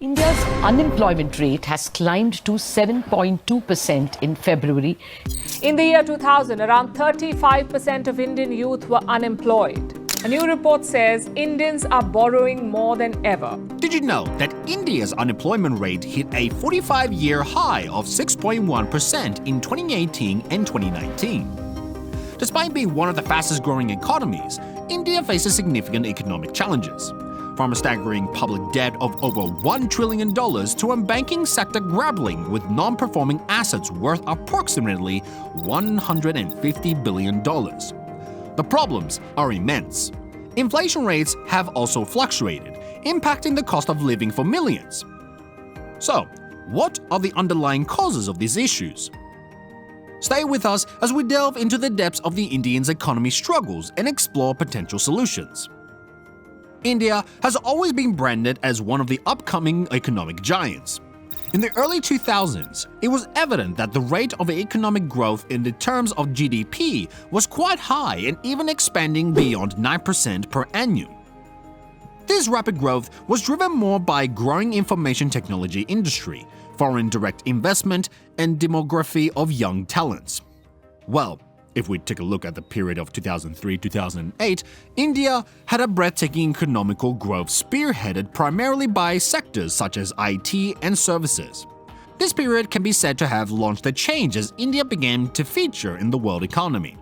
India's unemployment rate has climbed to 7.2% in February. In the year 2000, around 35% of Indian youth were unemployed. A new report says Indians are borrowing more than ever. Did you know that India's unemployment rate hit a 45-year high of 6.1% in 2018 and 2019? Despite being one of the fastest-growing economies, India faces significant economic challenges. From a staggering public debt of over $1 trillion to a banking sector grappling with non-performing assets worth approximately $150 billion. The problems are immense. Inflation rates have also fluctuated, impacting the cost of living for millions. So, what are the underlying causes of these issues? Stay with us as we delve into the depths of the Indian's economy struggles and explore potential solutions. India has always been branded as one of the upcoming economic giants. In the early 2000s, it was evident that the rate of economic growth in the terms of GDP was quite high and even expanding beyond 9% per annum. This rapid growth was driven more by growing information technology industry, foreign direct investment, and demography of young talents. Well, if we take a look at the period of 2003-2008, India had a breathtaking economical growth spearheaded primarily by sectors such as IT and services. This period can be said to have launched a change as India began to feature in the world economy.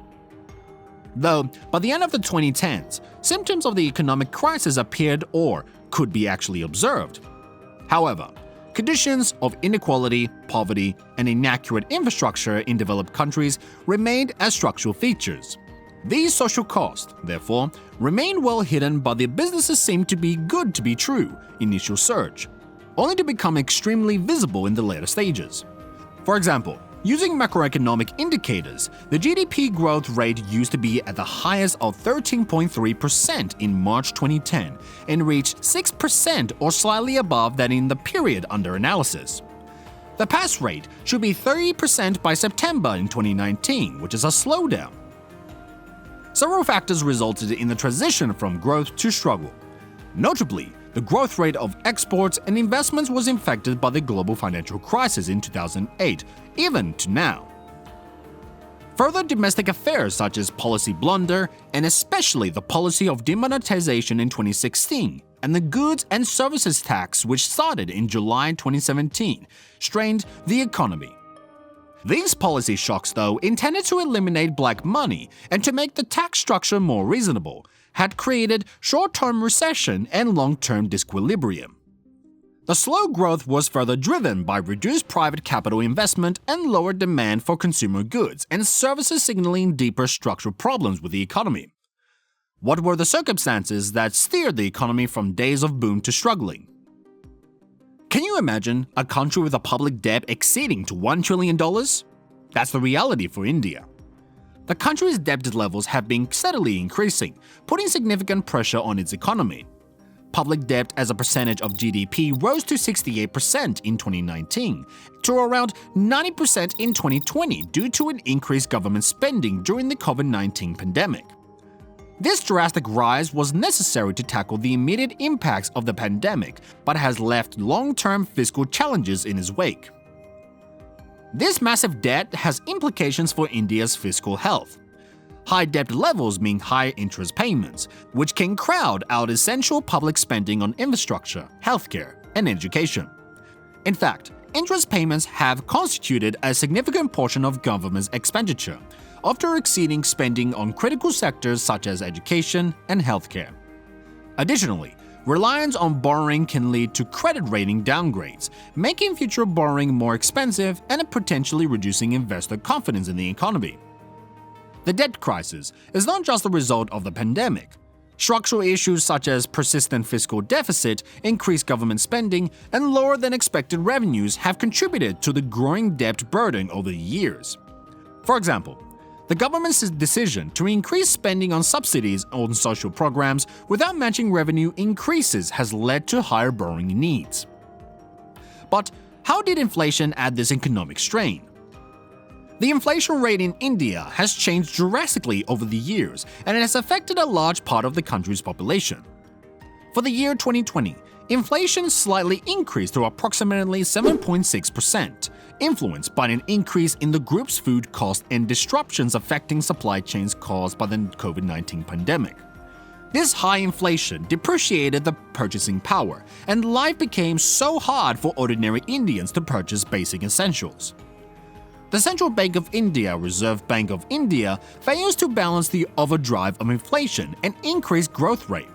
Though, by the end of the 2010s, symptoms of the economic crisis appeared or could be actually observed. However, conditions of inequality, poverty, and inaccurate infrastructure in developed countries remained as structural features. These social costs, therefore, remain well hidden, but the businesses seem to be good to be true initial surge, only to become extremely visible in the later stages. For example, using macroeconomic indicators, the GDP growth rate used to be at the highest of 13.3% in March 2010 and reached 6% or slightly above that in the period under analysis. The pass rate should be 30% by September in 2019, which is a slowdown. Several factors resulted in the transition from growth to struggle. Notably, the growth rate of exports and investments was affected by the global financial crisis in 2008, even to now. Further domestic affairs such as policy blunder, and especially the policy of demonetization in 2016, and the goods and services tax which started in July 2017, strained the economy. These policy shocks, though, intended to eliminate black money and to make the tax structure more reasonable, had created short-term recession and long-term disequilibrium. The slow growth was further driven by reduced private capital investment and lower demand for consumer goods and services, signaling deeper structural problems with the economy. What were the circumstances that steered the economy from days of boom to struggling? Can you imagine a country with a public debt exceeding to $1 trillion? That's the reality for India. The country's debt levels have been steadily increasing, putting significant pressure on its economy. Public debt as a percentage of GDP rose to 68% in 2019, to around 90% in 2020 due to an increased government spending during the COVID-19 pandemic. This drastic rise was necessary to tackle the immediate impacts of the pandemic, but has left long-term fiscal challenges in its wake. This massive debt has implications for India's fiscal health. High debt levels mean high interest payments, which can crowd out essential public spending on infrastructure, healthcare, and education. In fact, interest payments have constituted a significant portion of government's expenditure, after exceeding spending on critical sectors such as education and healthcare. Additionally, reliance on borrowing can lead to credit rating downgrades, making future borrowing more expensive and potentially reducing investor confidence in the economy. The debt crisis is not just the result of the pandemic. Structural issues such as persistent fiscal deficit, increased government spending, and lower than expected revenues have contributed to the growing debt burden over the years. For example, the government's decision to increase spending on subsidies on social programs without matching revenue increases has led to higher borrowing needs. But how did inflation add this economic strain? The inflation rate in India has changed drastically over the years, and it has affected a large part of the country's population. For the year 2020, inflation slightly increased to approximately 7.6%, influenced by an increase in the group's food cost and disruptions affecting supply chains caused by the COVID-19 pandemic. This high inflation depreciated the purchasing power, and life became so hard for ordinary Indians to purchase basic essentials. The Central Bank of India, Reserve Bank of India, fails to balance the overdrive of inflation and increased growth rate.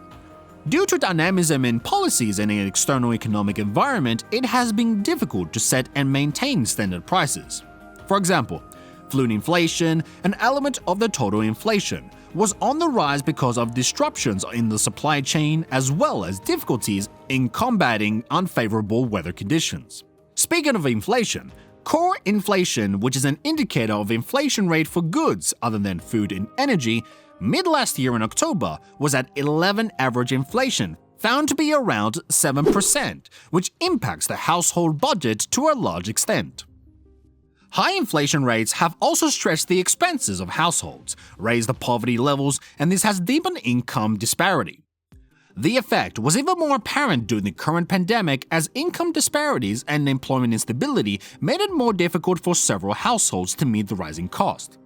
Due to dynamism in policies and an external economic environment, it has been difficult to set and maintain standard prices. For example, food inflation, an element of the total inflation, was on the rise because of disruptions in the supply chain as well as difficulties in combating unfavorable weather conditions. Speaking of inflation, core inflation, which is an indicator of inflation rate for goods other than food and energy, mid-last year in October was at 11 average inflation, found to be around 7%, which impacts the household budget to a large extent. High inflation rates have also stretched the expenses of households, raised the poverty levels, and this has deepened income disparity. The effect was even more apparent during the current pandemic as income disparities and employment instability made it more difficult for several households to meet the rising cost.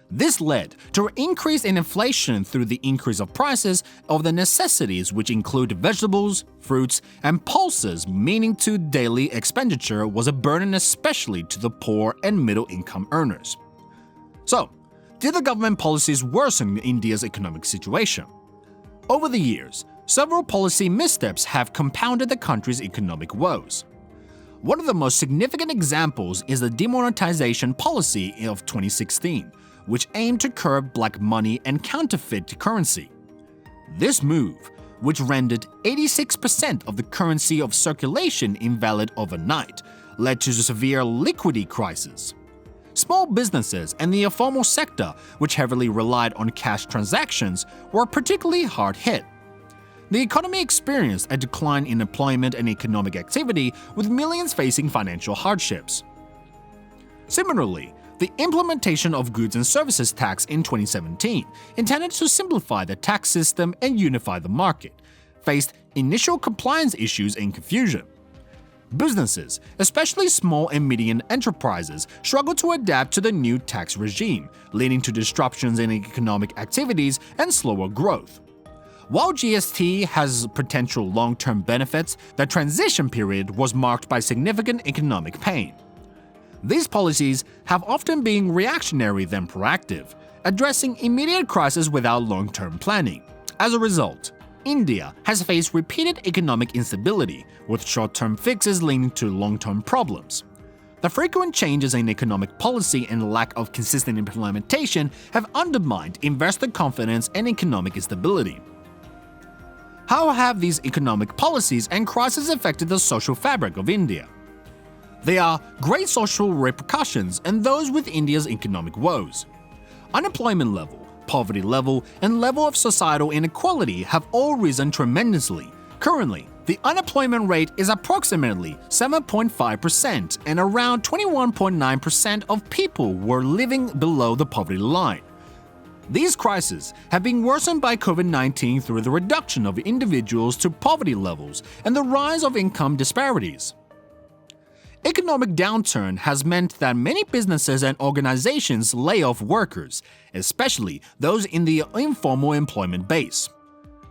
This led to an increase in inflation through the increase of prices of the necessities, which include vegetables, fruits, and pulses, meaning to daily expenditure was a burden especially to the poor and middle-income earners. So, did the government policies worsen India's economic situation? Over the years, several policy missteps have compounded the country's economic woes. One of the most significant examples is the demonetization policy of 2016, which aimed to curb black money and counterfeit currency. This move, which rendered 86% of the currency of circulation invalid overnight, led to a severe liquidity crisis. Small businesses and the informal sector, which heavily relied on cash transactions, were particularly hard hit. The economy experienced a decline in employment and economic activity, with millions facing financial hardships. Similarly, the implementation of goods and services tax in 2017, intended to simplify the tax system and unify the market, faced initial compliance issues and confusion. Businesses, especially small and medium enterprises, struggled to adapt to the new tax regime, leading to disruptions in economic activities and slower growth. While GST has potential long-term benefits, the transition period was marked by significant economic pain. These policies have often been reactionary than proactive, addressing immediate crises without long-term planning. As a result, India has faced repeated economic instability, with short-term fixes leading to long-term problems. The frequent changes in economic policy and lack of consistent implementation have undermined investor confidence and economic stability. How have these economic policies and crises affected the social fabric of India? There are great social repercussions and those with India's economic woes. Unemployment level, poverty level, and level of societal inequality have all risen tremendously. Currently, the unemployment rate is approximately 7.5%, and around 21.9% of people were living below the poverty line. These crises have been worsened by COVID-19 through the reduction of individuals to poverty levels and the rise of income disparities. Economic downturn has meant that many businesses and organizations lay off workers, especially those in the informal employment base.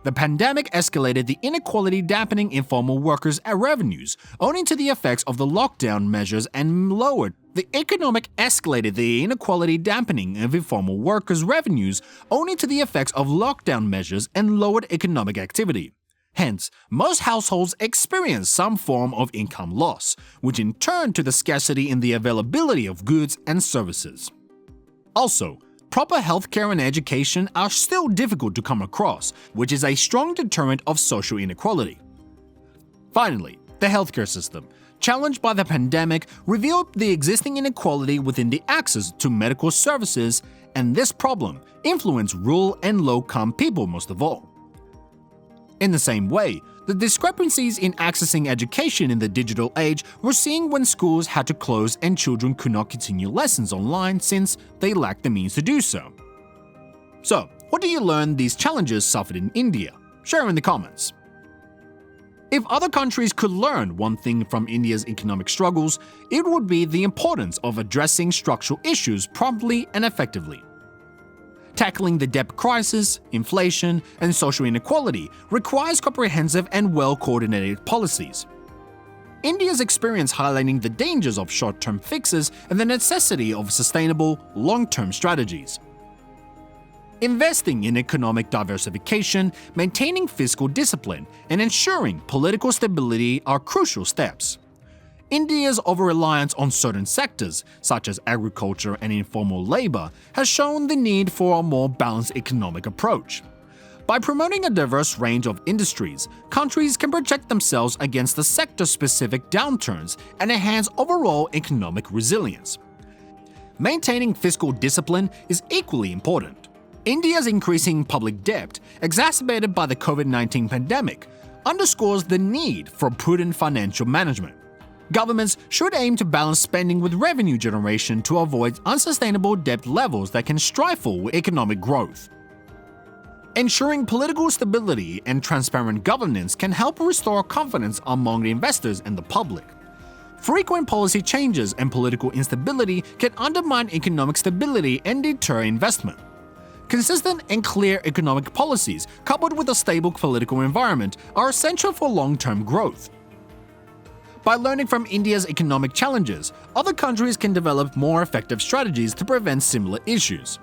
The pandemic escalated the inequality, dampening informal workers' revenues, owing to the effects of the lockdown measures, and lowered the economic escalated the inequality dampening of informal workers' revenues, owing to the effects of lockdown measures and lowered economic activity. Hence, most households experience some form of income loss, which in turn to the scarcity in the availability of goods and services. Also, proper healthcare and education are still difficult to come across, which is a strong deterrent of social inequality. Finally, the healthcare system, challenged by the pandemic, revealed the existing inequality within the access to medical services, and this problem influenced rural and low-income people most of all. In the same way, the discrepancies in accessing education in the digital age were seen when schools had to close and children could not continue lessons online since they lacked the means to do so. So, what do you learn these challenges suffered in India? Share in the comments. If other countries could learn one thing from India's economic struggles, it would be the importance of addressing structural issues promptly and effectively. Tackling the debt crisis, inflation, and social inequality requires comprehensive and well-coordinated policies. India's experience highlighting the dangers of short-term fixes and the necessity of sustainable, long-term strategies. Investing in economic diversification, maintaining fiscal discipline, and ensuring political stability are crucial steps. India's over-reliance on certain sectors, such as agriculture and informal labor, has shown the need for a more balanced economic approach. By promoting a diverse range of industries, countries can protect themselves against the sector-specific downturns and enhance overall economic resilience. Maintaining fiscal discipline is equally important. India's increasing public debt, exacerbated by the COVID-19 pandemic, underscores the need for prudent financial management. Governments should aim to balance spending with revenue generation to avoid unsustainable debt levels that can stifle economic growth. Ensuring political stability and transparent governance can help restore confidence among the investors and the public. Frequent policy changes and political instability can undermine economic stability and deter investment. Consistent and clear economic policies, coupled with a stable political environment, are essential for long-term growth. By learning from India's economic challenges, other countries can develop more effective strategies to prevent similar issues.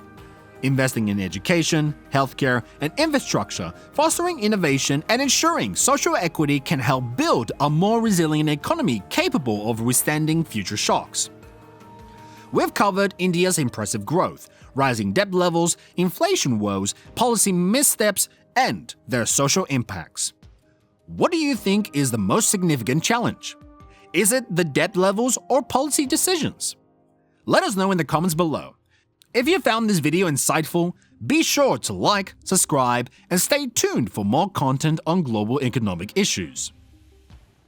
Investing in education, healthcare, and infrastructure, fostering innovation, and ensuring social equity can help build a more resilient economy capable of withstanding future shocks. We've covered India's impressive growth, rising debt levels, inflation woes, policy missteps, and their social impacts. What do you think is the most significant challenge? Is it the debt levels or policy decisions? Let us know in the comments below. If you found this video insightful, be sure to like, subscribe, and stay tuned for more content on global economic issues.